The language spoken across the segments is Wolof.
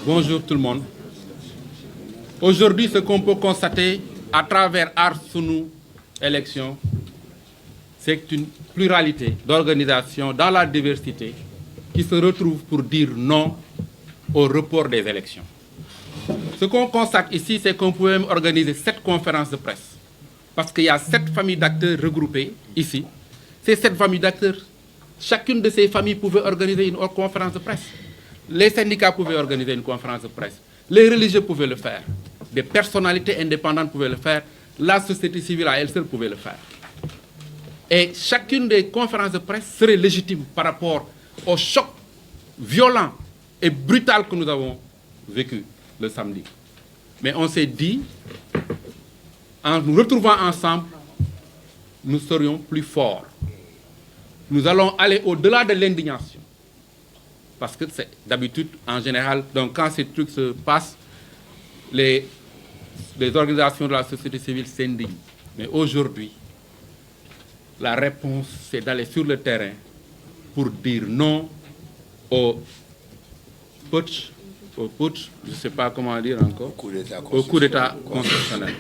Bonjour tout le monde. Aujourd'hui, ce qu'on peut constater à travers Aar Sunu Élections, c'est une pluralité d'organisations dans la diversité qui se retrouvent pour dire non au report des élections. Ce qu'on constate ici, c'est qu'on pouvait même organiser 7 conférences de presse. Parce qu'il y a 7 familles d'acteurs regroupées ici. Ces 7 familles d'acteurs, chacune de ces familles pouvait organiser une conférence de presse. Les syndicats pouvaient organiser une conférence de presse. Les religieux pouvaient le faire. Des personnalités indépendantes pouvaient le faire. La société civile à elle seule pouvait le faire. Et chacune des conférences de presse serait légitime par rapport au choc violent et brutal que nous avons vécu le samedi. Mais on s'est dit, en nous retrouvant ensemble, nous serions plus forts. Nous allons aller au-delà de l'indignation. Parce que c'est d'habitude, en général, donc quand ces trucs se passent, les organisations de la société civile s'indignent. Mais aujourd'hui, la réponse, c'est d'aller sur le terrain pour dire non au putsch, je ne sais pas comment dire encore, au coup d'État constitutionnel.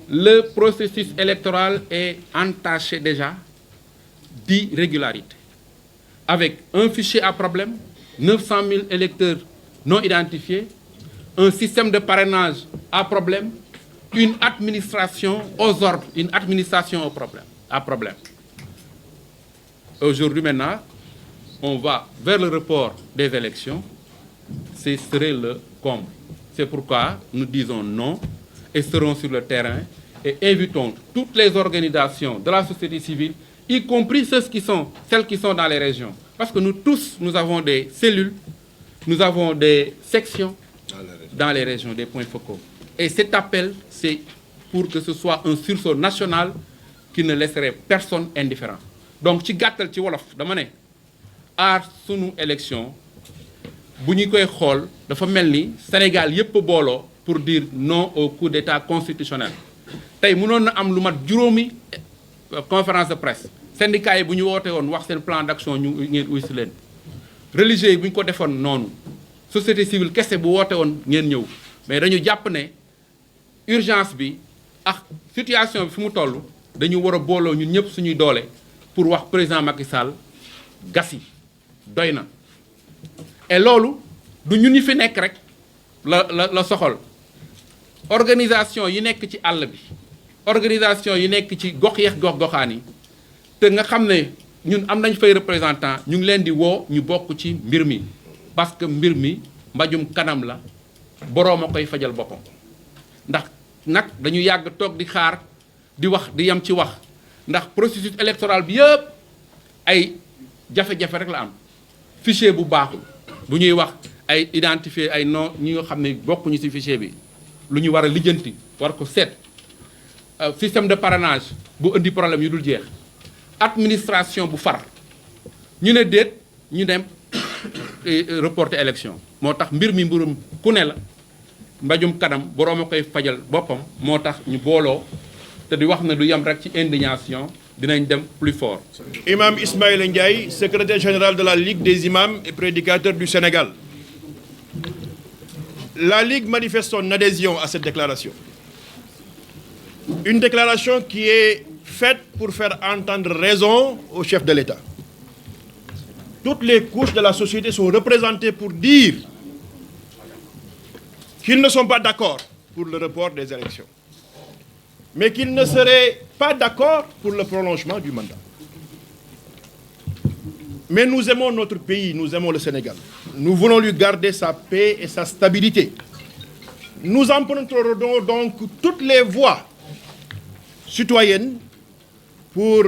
Le processus électoral est entaché déjà d'irrégularité, avec un fichier à problème, 900 000 électeurs non identifiés, un système de parrainage à problème, une administration aux ordres, une administration à problème. Aujourd'hui maintenant, on va vers le report des élections, ce serait le comble. C'est pourquoi nous disons non et serons sur le terrain et invitons toutes les organisations de la société civile, y compris celles qui sont dans les régions. Parce que nous tous, nous avons des cellules, nous avons des sections dans les régions, des points focaux. Et cet appel, c'est pour que ce soit un sursaut national qui ne laisserait personne indifférent. Donc, ci gàttal ci wolof dama ne Aar Sunu Élection bu ñu koy xool dafa mel ni Sénégal yépp booloo pour dire non au coup d'État constitutionnel. Tey mënoon na am lu mat juróomi conférence de presse syndicats yi bu ñu woote woon wax seen plan d'action ñu ngeen uy si leen religieux yi bu ñu ko defoon noonu société civile kese bu woote woon ngeen ñëw mais dañu jàpp ne urgence bi ak situation bi fi mu toll dañu war a booloo ñun ñëpp suñuy doole pour wax président Macky Sall gasi doy na. Et loolu du ñun ñi fi nekk rek la soxal organisation yi nekk ci àll bi organisation yi nekk ci gox yeex gox-goxaan yi te nga xam ne ñun am nañ fay représentant ñu ngi leen di woo ñu bokk ci mbir mi parce que mbir mi mbajum kanam la boroom a koy fajal boppam ndax nag dañu yàgg toog di xaar di wax di yem ci wax ndax processus électoral bi yëpp ay jafe-jafe rek la am fichier bu baaxul bu ñuy wax ay identifier ay non ñi nga xam ne bokkuñu ci fichier bi lu ñu war a lijjanti war ko seet système de parrainage bu indi problème yu dul jeex administration bu far ñu ne déet ñu dem reporter élection moo tax mbir mi mbirum ku ne la mbajum kanam boroom a koy fajal boppam moo tax ñu booloo te di wax na du yem rek ci indignation dinañ dem plus fort. Imam Ismaïla Ndiaye, secrétaire général de la Ligue des imams et prédicateurs du Sénégal. La Ligue manifeste son adhésion à cette déclaration. Une déclaration qui est faite pour faire entendre raison au chef de l'État. Toutes les couches de la société sont représentées pour dire qu'ils ne sont pas d'accord pour le report des élections, mais qu'ils ne seraient pas d'accord pour le prolongement du mandat. Mais nous aimons notre pays, nous aimons le Sénégal. Nous voulons lui garder sa paix et sa stabilité. Nous emprunterons donc toutes les voies citoyennes pour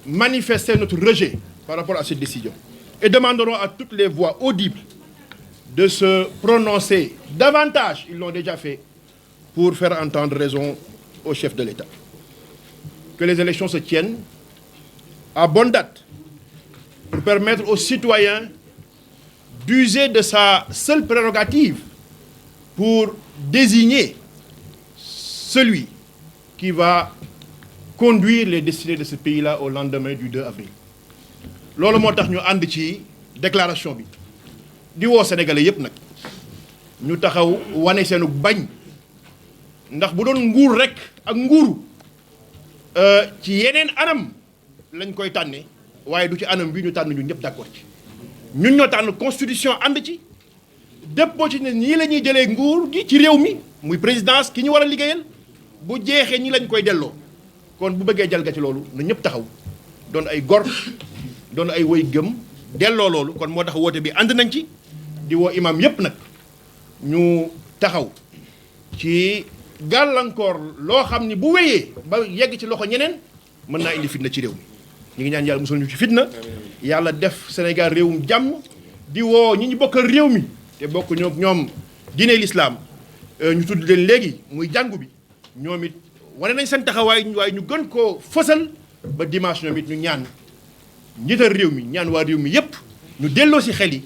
manifester notre rejet par rapport à cette décision. Et demanderons à toutes les voix audibles de se prononcer davantage, ils l'ont déjà fait, pour faire entendre raison au chef de l'État. Que les élections se tiennent à bonne date pour permettre aux citoyens d'user de sa seule prérogative pour désigner celui qui va conduire les destinées de ce pays-là au lendemain du 2 avril. loolu moo tax ñu ànd ci déclaration bi di woo sénégalais yépp nag ñu taxaw wane seenu bañ ndax bu doon nguur rek ak nguuru ci yeneen anam lañ koy tànne waaye du ci anam bi ñu tànn ñun ñëpp d'accord ci ñun ñoo tànn constitution ànd ci dëppoo ci ne ñii la ñuy jëlee nguur gi ci réew mi muy présidence ki ñu war a liggéeyal bu jeexee ñi lañ koy delloo kon bu bëggee jalgati loolu na ñëpp taxaw doon ay gor doon ay woy gëm delloo loolu kon moo tax woote bi ànd nañ ci di woo imam yëpp nag ñu taxaw ci gàllankoor loo xam ni bu wéyee ba yegg ci loxo ñeneen mën naa indi fitna ci réew mi ñu ngi ñaan yàlla musul ñu ci fitna yàlla def Sénégal réewum jàmm di woo ñi ñu bokkal réew mi te bokk ñoom diine l'islam ñu tudd leen léegi muy jàngu bi ñoom it wane nañ seen taxawaay waaye ñu gën koo fësal ba dimanche ñoom it ñu ñaan njiital réew mi ñaan waa réew mi yépp ñu delloo si xel yi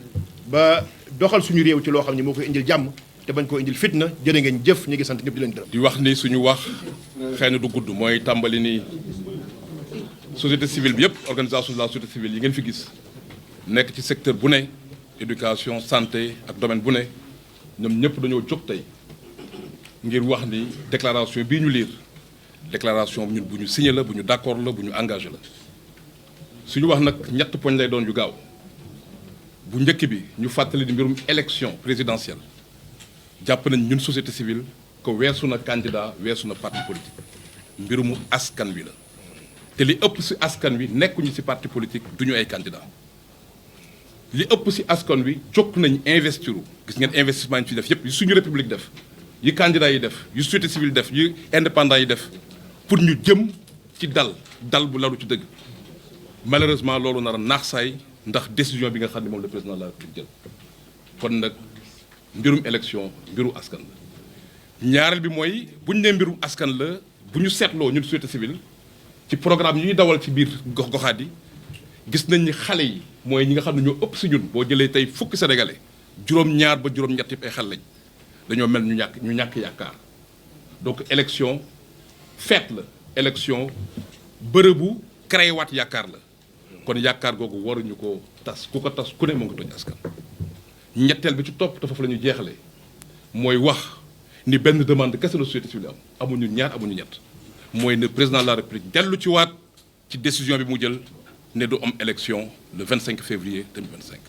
ba doxal suñu réew ci loo xam ne moo koy indil jàmm te bañ koo indil fitna jërë ngeen jëf ñu ngi sant ñëpp di leen gërëm. di wax ni suñu wax xëy na du gudd mooy tàmbali ni société civile bi yëpp organisation de la société civile yi ngeen fi gis nekk ci secteur bu ne éducation santé ak domaine bu ne ñoom ñëpp dañoo jóg tey ngir wax ni déclaration bii ñu lire déclaration ñun bu ñu signé la bu ñu d'accord la bu ñu engagé la suñu wax nag ñett poñ lay doon yu gaaw bu njëkk bi ñu fàttali ni mbirum élection présidentielle jàpp nañ ñun société civile que weesu na candidat weesu na parti politique mbirumu askan wi la te li ëpp ci askan wi nekkuñu ci parti politique duñu ay candidat li ëpp ci askan wi jóg nañ investiru gis ngeen investissement yi fi def yépp yu suñu république def yi candidat yi def yu société civile def yu indépendant yi def pour ñu jëm ci dal bu lalu ci dëgg malheureusement loolu nar a naax saay ndax décision bi nga xam ne moom le président de la République jël kon nag mbirum élection mbiru askan la ñaareel bi mooy bu ñu nee mbirum askan la bu ñu seetloo ñun société civile ci programme yi ñuy dawal ci biir gox-goxaat yi gis nañ ni xale yi mooy ñi nga xam ne ñoo ëpp si ñun boo jëlee tey fukki sénégalais juróom-ñaar ba juróom-ñett yëpp ay xel lañ dañoo mel ñu ñàkk yaakaar donc élection fête la élection bërëbu créé waat yaakaar la kon yaakaar googu waruñu ko tas ku ko tas ku ne moo ngi toj askan ñetteel bi ci topp te foofu la ñu jeexalee mooy wax ni benn demande kese la société civile am amuñu ñaar amuñu ñett mooy ne président de la république dellu ci waat ci décision bi mu jël ne du am élection le 25 février 2025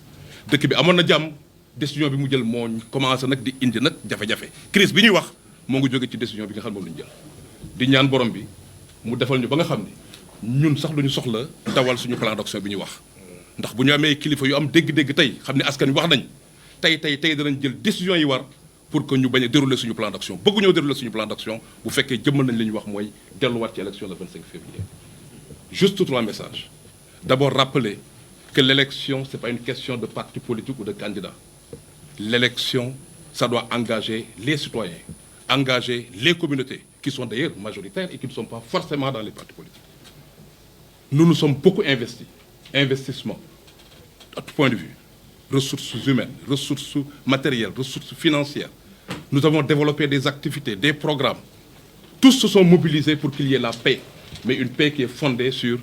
dëkk bi amoon na jàmm décision bi mu jël moo commencé nag di indi nag jafe-jafe crise bi ñuy wax moo ngi jóge ci décision bi nga xam ne moom la ñu jël di ñaan borom bi mu defal ñu ba nga xam ni ñun sax duñu soxla dawal suñu plan d'action bi ñu wax ndax bu ñu amee kilifa yu am dégg-dégg tey xam ne askan wi wax nañ tey danañ jël décision yi war pour que ñu bañ a dérouler suñu plan d'action bëgguñoo dérouler suñu plan d'action bu fekkee jëmmal nañ li ñu wax mooy delluwaat ci élection le 25 février juste 3 messages d'abord rappeler que l'élection c'est pas une question de parti politique ou de candidat l'élection ça doit engager les citoyens engager les communautés qui sont d'ailleurs majoritaires et qui ne sont pas forcément dans les partis politiques nous nous sommes beaucoup investis investissement à tout point de vue ressources humaines, ressources matérielles, ressources financières. Nous avons développé des activités, des programmes. Tous se sont mobilisés pour qu'il y ait la paix, mais une paix qui est fondée sur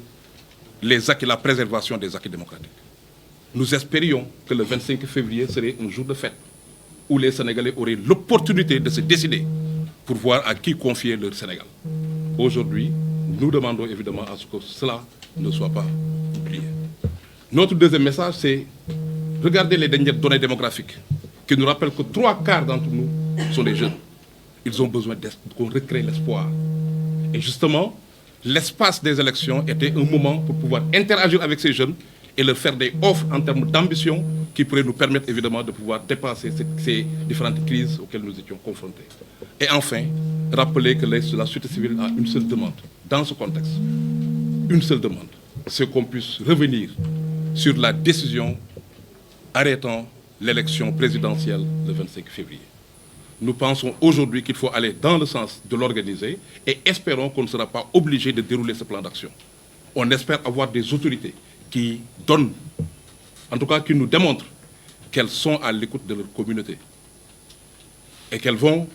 les acquis, la préservation des acquis démocratiques. Nous espérions que le 25 février serait un jour de fête, où les Sénégalais auraient l'opportunité de se décider pour voir à qui confier leur Sénégal. Aujourd'hui, nous demandons évidemment à ce que cela ne soit pas oublié. Notre deuxième message, c'est regardez les dernières données démographiques qui nous rappellent que 3/4 d'entre nous sont des jeunes. Ils ont besoin qu'on recrée l'espoir. Et justement, l'espace des élections était un moment pour pouvoir interagir avec ces jeunes et leur faire des offres en termes d'ambition qui pourraient nous permettre évidemment de pouvoir dépasser ces différentes crises auxquelles nous étions confrontés. Et enfin, rappeler que la société civile a une seule demande dans ce contexte. Une seule demande, c'est qu'on puisse revenir sur la décision arrêtant l'élection présidentielle le 25 février. Nous pensons aujourd'hui qu'il faut aller dans le sens de l'organiser et espérons qu'on ne sera pas obligé de dérouler ce plan d'action. On espère avoir des autorités qui donnent, en tout cas qui nous démontrent qu'elles sont à l'écoute de leur communauté et qu'elles vont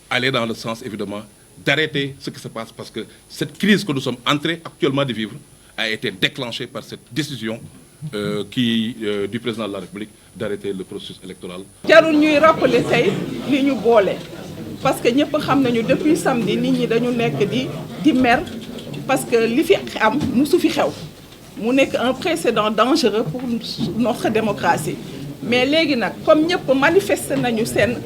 aller dans le sens évidemment d'arrêter ce qui se passe parce que cette crise que nous sommes en train actuellement de vivre a été déclenchée par cette décision du président de la République d'arrêter le processus électoral. jarul ñuy rappeler tey li ñu boole parce que ñëpp xam nañu depuis samedi nit ñi dañu nekk di mer parce que li fi am musu fi xew mu nekk un précédent dangereux pour notre démocratie mais léegi nag comme ñëpp manifester nañu seen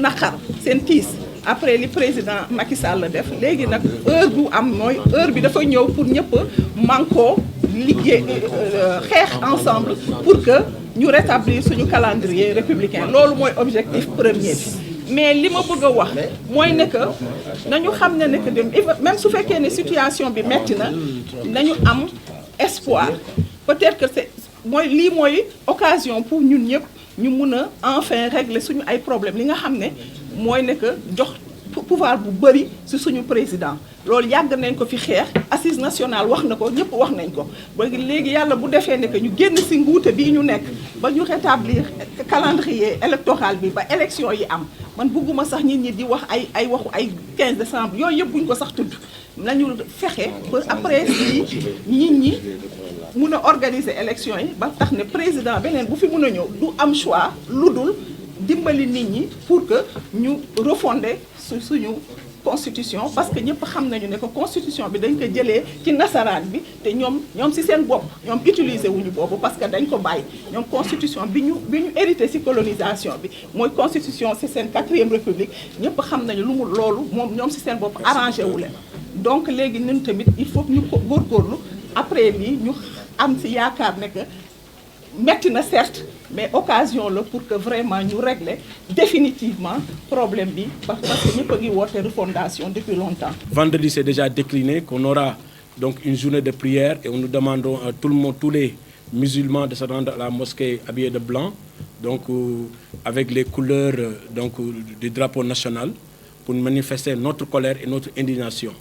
naqar seen tiis après li président Macky Sall la def léegi nag heure bu am mooy heure bi dafa ñëw pour ñëpp mànkoo liggéey xeex ensemble pour que ñu rétablir suñu calendrier républicain loolu mooy objectif premier bi mais li ma bëgg a wax mooy ne que nañu xam ne que même su fekkee ne situation bi metti na nañu am espoir peut-être que c'est lii mooy occasion pour ñun ñëpp ñu mun a enfin régler suñu ay problèmes li nga xam ne mooy ne que jox pouvoir bu bëri ci suñu président loolu yàgg nañ ko fi xeex assise nationale wax na ko ñëpp wax nañ ko ba léegi yàlla bu defee ne que ñu génn ci nguute bii ñu nekk ba ñu rétablir calendrier électoral bi ba élection yi am man bëgguma sax nit ñi di wax ay waxu ay 15 décembre yooyu yëpp buñ ko sax tudd nañu fexe ba après si nit ñi mun a organiser élection yi ba tax ne président beneen bu fi mun a ñëw du am choix lu dul dimbali nit ñi pour que ñu refonder suñu constitution parce que ñëpp xam nañu ne que constitution bi dañ ko jëlee ci nasaraan bi te ñoom ci seen bopp ñoom utiliser wuñu boobu parce que dañ ko bàyyi ñoom constitution bi ñu hérité ci colonisation bi mooy constitution ci seen 4e république ñëpp xam nañu lu mu loolu ñoom ci seen bopp arrangé wu leen donc léegi ñun tamit il faut ñu ko góorgóorlu après lii ñu am ci yaakaar ne que metti na certes mais occasion là pour que vraiment ñu régler définitivement problème bi parce que ñëpp a ngi woote refondation depuis longtemps. Vendredi c'est déjà décliné qu'on aura donc une journée de prière et nous demandons à tout le monde, tous les musulmans de se rendre à la mosquée habillés de blanc donc avec les couleurs donc du drapeau national pour manifester notre colère et notre indignation.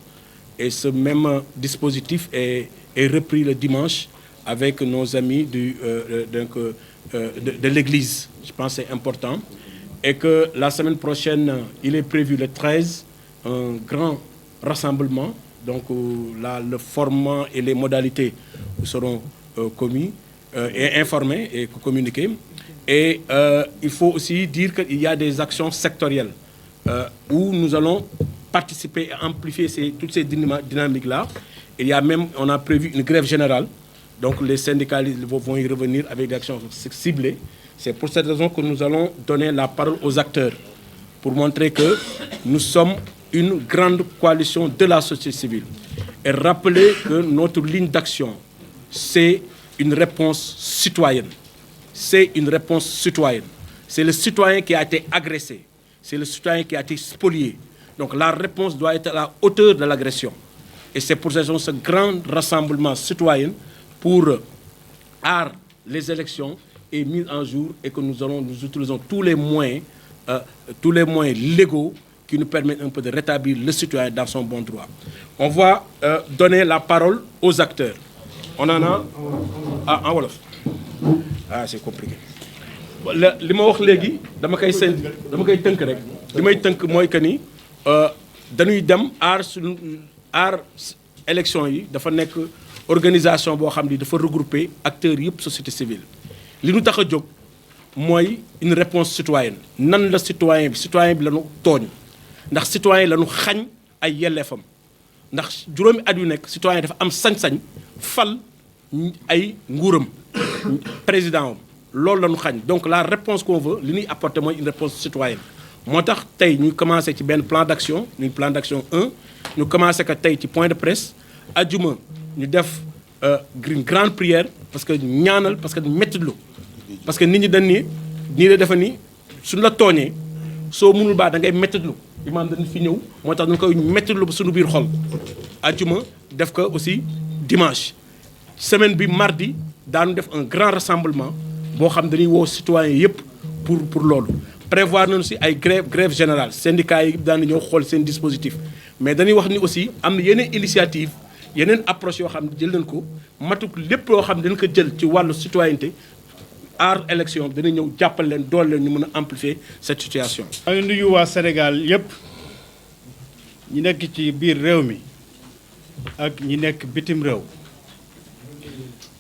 Et ce même dispositif est repris le dimanche avec nos amis de l'Église. Je pense que c'est important. Et que la semaine prochaine, il est prévu le 13, un grand rassemblement. Donc le format et les modalités seront commis et informés et communiqués. Et il faut aussi dire qu'il y a des actions sectorielles où nous allons participer et amplifier toutes ces dynamiques-là. On a prévu une grève générale. Donc les syndicalistes vont y revenir avec des actions ciblées. C'est pour cette raison que nous allons donner la parole aux acteurs pour montrer que nous sommes une grande coalition de la société civile. Et rappeler que notre ligne d'action, c'est une réponse citoyenne. C'est une réponse citoyenne. C'est le citoyen qui a été agressé. C'est le citoyen qui a été spolié. Donc la réponse doit être à la hauteur de l'agression. Et c'est pour cette raison ce grand rassemblement citoyen pour les élections est mis en jour et que nous utilisons tous les moyens légaux qui nous permettent un peu de rétablir le citoyen dans son bon droit. On va donner la parole aux acteurs. On en a en wolof. C'est compliqué. li ma wax léegi dama koy tënk rek li may tënk mooy que ni dañuy dem aar élection yi dafa nekk organisation boo xam ni dafa regrouper acteurs yëpp société civile li ñu tax a jóg mooy une réponse citoyenne nan la citoyen bi la ñu tooñ ndax citoyen la ñu xañ ay yelleefam ndax juróomi at yu nekk citoyen dafa am sañ-sañ fal ay nguuram président am loolu la ñu xañ donc la réponse qu'on veut li ñuy apporter mooy une réponse citoyenne moo tax tey ñu commencé ci benn plan d'action ñu plan d'action 1 ñu commencé que tey ci point de presse ajuma ñu def une grande prière parce que ñaanal parce que mettitlu parce que nit ñi dañ nii la defa ni suñu la tooñee soo mënul baax da ngay mettitlu imaam dañ fi ñëw moo tax dañ koy mettitlu ba suñu biir xol ajuma def ko aussi dimanche semaine bi mardi daanu def un grand rassemblement boo xam dañuy woo citoyens yëpp pour loolu prévoir nañu si ay grève générale syndicats yi daan ñëw xool seen dispositif mais dañuy wax ni aussi am na yeneen initiative yeneen approche yoo xam ne jël nañ ko matuk lépp loo xam ne dañ ko jël ci wàllu citoyenneté aar élection dana ñëw jàppal leen doole leen ñu mën a amplifier cette situation. maa ngi nuyu waa Sénégal yëpp ñi nekk ci biir réew mi ak ñi nekk bitim réew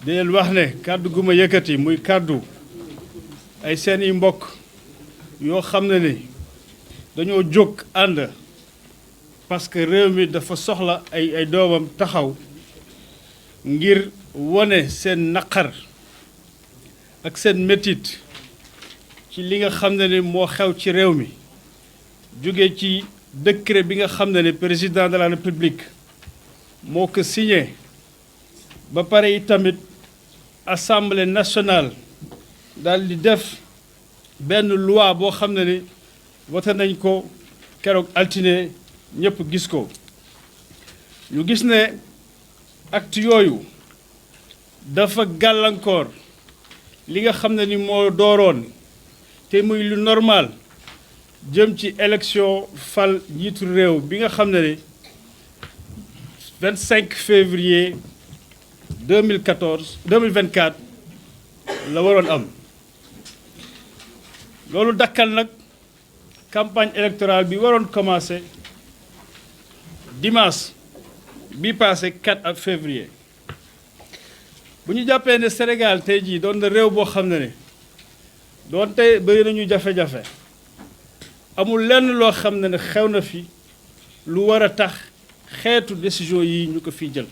di leen wax ne kàddu gu ma yëkkati muy kàddu ay seeni mbokk yoo xam ne ni dañoo jóg ànd parce que réew mi dafa soxla ay doomam taxaw ngir wone seen naqar ak seen métit ci li nga xam ne ni moo xew ci réew mi jóge ci décret bi nga xam ne ni président de la république moo ko signé ba pare yi tamit assemblée nationale daal di def benn loi boo xam ne ni voté nañ ko keroog altine ñëpp gis ko ñu gis ne acte yooyu dafa gàllankoor li nga xam ne ni moo dooroon te muy lu normal jëm ci élection fal njiitu réew bi nga xam ne ni 25 février 2024 la waroon am loolu dakkal nag campagne électorale bi waroon commencé dimanche bi passé 4 février bu ñu jàppee ne Sénégal tey jii doon na réew boo xam ne ne doon tey bëri nañu jafe-jafe amul lenn loo xam ne ne xew na fi lu war a tax xeetu décision yi ñu ko fi jël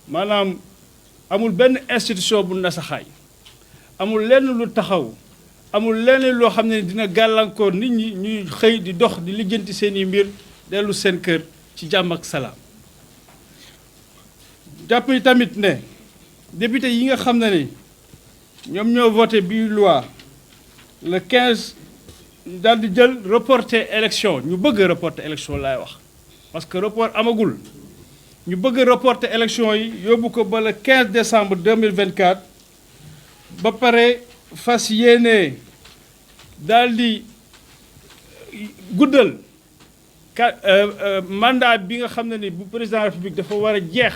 maanaam amul benn institution bu nasaxaay amul lenn lu taxaw amul lenn loo xam ne dina gàllankoor nit ñi ñuy xëy di dox di lijjanti seeni mbir dellu seen kër ci jàmm ak salaam jàpp ni tamit ne député yi nga xam ne ni ñoom ñoo voté bi loi le 15 daal di jël reporter élection ñu bëgg a reporter élection laay wax parce que report amagul ñu bëgg a reporter élection yi yóbbu ko ba le 15 décembre 2024 ba pare fas yéene daal di guddal mandat bi nga xam ne ni bu président de la République dafa war a jeex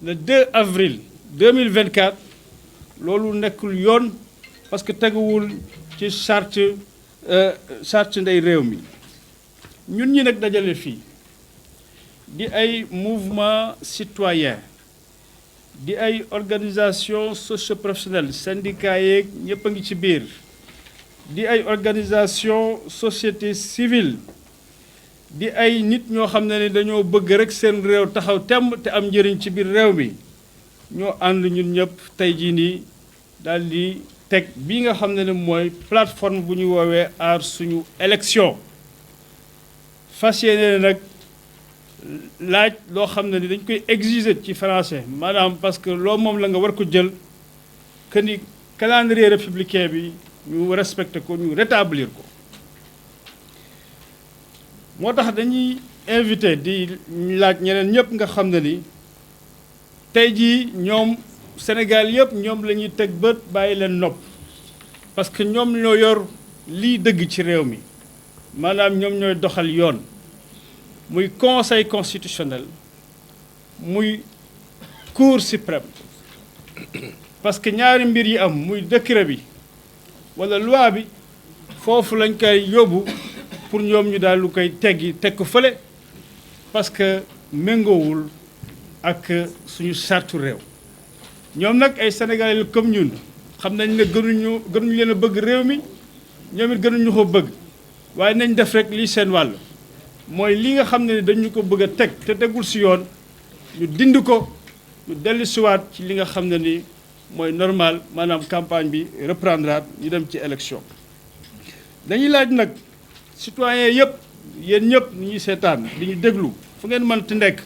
le 2 avril 2024 loolu nekkul yoon parce que teguwul ci charte ndey réew mi ñun ñi nag dajale fii di ay mouvement citoyen di ay organisation socio-professionnelle syndicat yeeg ñëpp a ngi ci biir di ay organisation société civile di ay nit ñoo xam ne ni dañoo bëgg rek seen réew taxaw temm te am njëriñ ci biir réew mi ñoo ànd ñun ñëpp tey jii nii daal di teg bii nga xam ne ni mooy plateforme bu ñu woowee aar suñu élection fas yéene nag laaj loo xam ne ni dañ koy exiger ci français maanaam parce que loo moom la nga war ko jël que ni calendrier républicain bi ñu respecté ko ñu rétablir ko moo tax dañuy invité di laaj ñeneen ñëpp nga xam ne ni tey jii ñoom Sénégal yëpp ñoom la ñuy teg bët bàyyi leen nopp parce que ñoom ñoo yor lii dëgg ci réew mi maanaam ñoom ñooy doxal yoon muy conseil constitutionnel muy cour suprême parce que ñaari mbir yi am muy décret bi walla loi bi foofu lañ koy yóbbu pour ñoom ñu daal lu koy teggi teg ko fële parce que méngoowul ak suñu sartu réew ñoom nag ay sénégalais comme ñun xam nañ ne gënuñu leen a bëgg réew mi ñoom it gënuñu ko bëgg waaye nañ def rek lii seen wàll mooy li nga xam ne dañu ko bëgg a teg te tegul si yoon ñu dind ko ñu dellu siwaat ci li nga xam ne ni mooy normal maanaam campagne bi reprendra ñu dem ci élection dañuy laaj nag citoyen yëpp yéen ñëpp ni ñuy seetaan di ñu déglu fu ngeen mënti nekk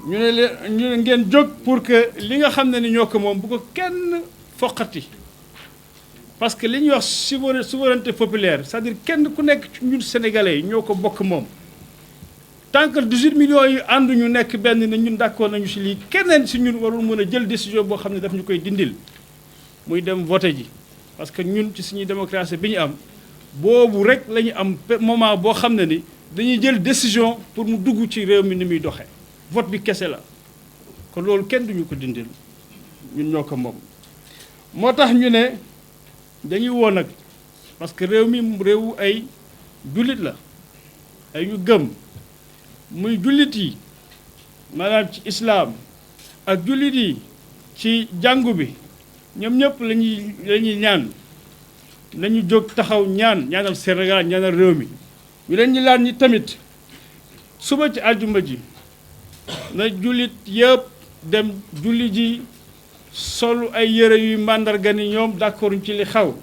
ñu ne leen ñu ngeen jóg pour que li nga xam ne ni ñoo ko moom bu ko kenn foqati parce que li ñuy wax souveraineté populaire c'est-à-dire kenn ku nekk ci ñun sénégalais yi ñoo ko bokk moom tant que 18 millions yi ànd ñu nekk benn ne ñun d'accord nañu si lii keneen si ñun warul mën a jël décision boo xam ne daf ñu koy dindil muy dem voté ji parce que ñun ci suñuy démocratie bi ñu am boobu rek la ñu am moment boo xam ne ni dañuy jël décision pour mu dugg ci réew mi ni muy doxee vote bi kese la kon loolu kenn duñu ko dindil ñun ñoo ko moom moo tax ñu ne dañuy woo nag parce que réew mi réewu ay jullit la ay ñu gëm muy jullit yi maanaam ci islam ak jullit yi ci jàngu bi ñoom ñëpp la ñuy ñaan nañu jóg taxaw ñaanal Sénégal ñaanal réew mi ñu leen ñi laan ñi tamit suba ci àjjuma ji na jullit yëpp dem julli ji solu ay yére yuy màndarga ni ñoom d'accord ci li xaw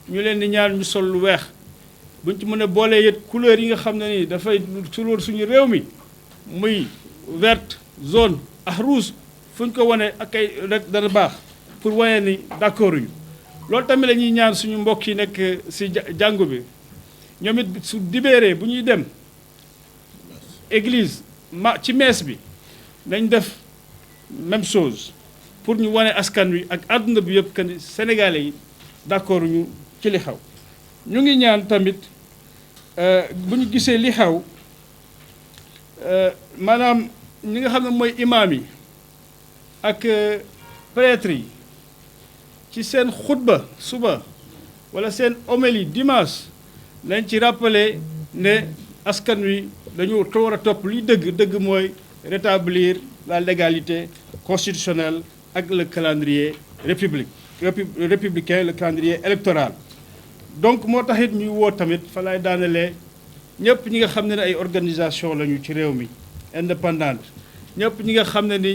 ñu leen di ñaan ñu sol lu weex buñ ci mën a boolee yët couleur yi nga xam ne ni dafay sulóor suñu réew mi muy verte jaune ak rouge fu ñu ko wane ak ay rek dana baax pour wane ni d'accord ñu loolu tamit la ñuy ñaan suñu mbokk yi nekk si jàngu bi ñoom it su dibéeree bu ñuy dem église ci mees bi nañ def même chose pour ñu wane askan wi ak àdduna bi yëpp que ni sénégalais yi d'accord ñu ci li xaw ñu ngi ñaan tamit bu ñu gisee li xaw maanaam ñi nga xam ne mooy imaam yi ak prêtre yi ci seen xutba suba wala seen homélie dimanche nañ ci rappeler ne askan wi dañu war a topp luy dëgg mooy rétablir la légalité constitutionnelle ak le calendrier républicain le calendrier électoral. Donc moo taxit ñuy woo tamit fa lay daanelee ñëpp ñi nga xam ne ay organisation lañu ci réew mi indépendante ñëpp ñi nga xam ne ni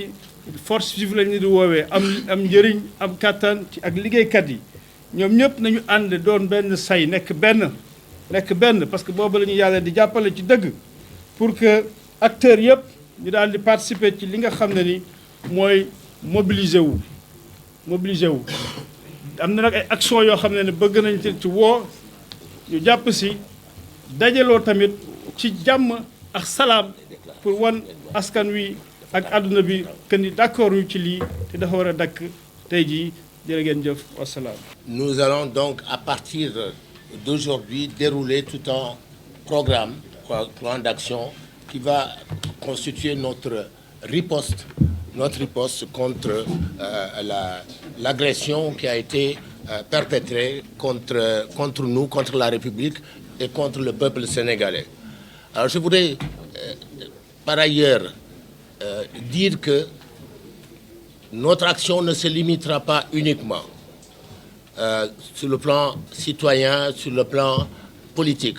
force vive lañu di woowee am njëriñ am kàttan ci ak liggéeykat yi ñoom ñëpp nañu ànd doon benn say nekk benn parce que boobu la ñu yàlla di jàppale ci dëgg pour que acteurs yëpp ñu daal di participer ci li nga xam ne ni mooy mobiliser wu am na nag ay action yoo xam ne bëgg nañ ci woo ñu jàpp si dajaloo tamit ci jàmm ak salaam pour wan askan wi ak àdduna bi que ni d'accord ñu ci lii te dafa war a dakk tey jii jërë ngeen jëf wasalaam. Nous allons donc à partir d'aujourd'hui dérouler tout un programme, plan d'action qui va constituer notre riposte contre l'agression qui a été perpétrée contre nous, contre la République et contre le peuple sénégalais. Alors je voudrais par ailleurs dire que notre action ne se limitera pas uniquement sur le plan citoyen, sur le plan politique.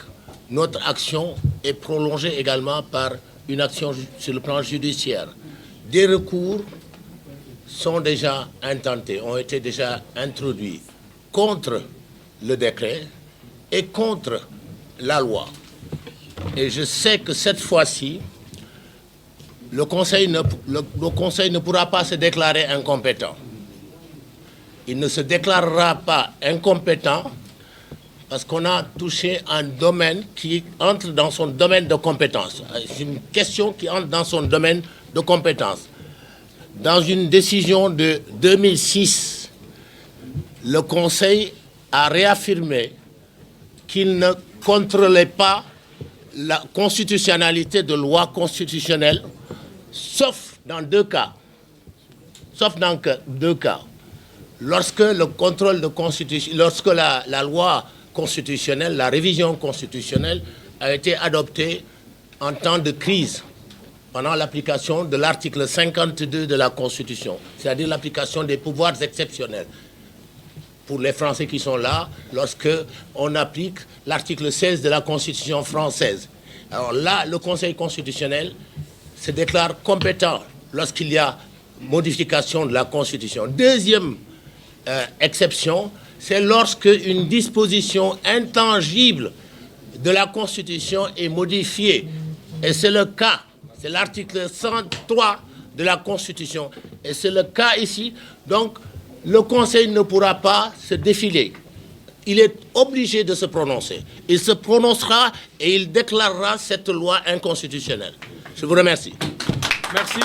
Notre action est prolongée également par une action sur le plan judiciaire. Des recours sont déjà intentés, ont été déjà introduits contre le décret et contre la loi. Et je sais que cette fois-ci, le Conseil ne pourra pas se déclarer incompétent. Il ne se déclarera pas incompétent parce qu'on a touché un domaine qui entre dans son domaine de compétence. C'est une question qui entre dans son domaine de compétence. Dans une décision de 2006, le Conseil a réaffirmé qu'il ne contrôlait pas la constitutionnalité de lois constitutionnelles, sauf dans deux cas. Lorsque le contrôle de constitution, lorsque la loi constitutionnelle, la révision constitutionnelle a été adoptée en temps de crise, pendant l'application de l'article 52 de la Constitution, c'est-à-dire l'application des pouvoirs exceptionnels. Pour les Français qui sont là, lorsque on applique l'article 16 de la Constitution française. Alors là, le Conseil constitutionnel se déclare compétent lorsqu'il y a modification de la Constitution. Deuxième exception, c'est lorsque une disposition intangible de la Constitution est modifiée. Et c'est le cas, c'est l'article 103 de la Constitution. Et c'est le cas ici. Donc, le Conseil ne pourra pas se défiler. Il est obligé de se prononcer. Il se prononcera et il déclarera cette loi inconstitutionnelle. Je vous remercie. Merci.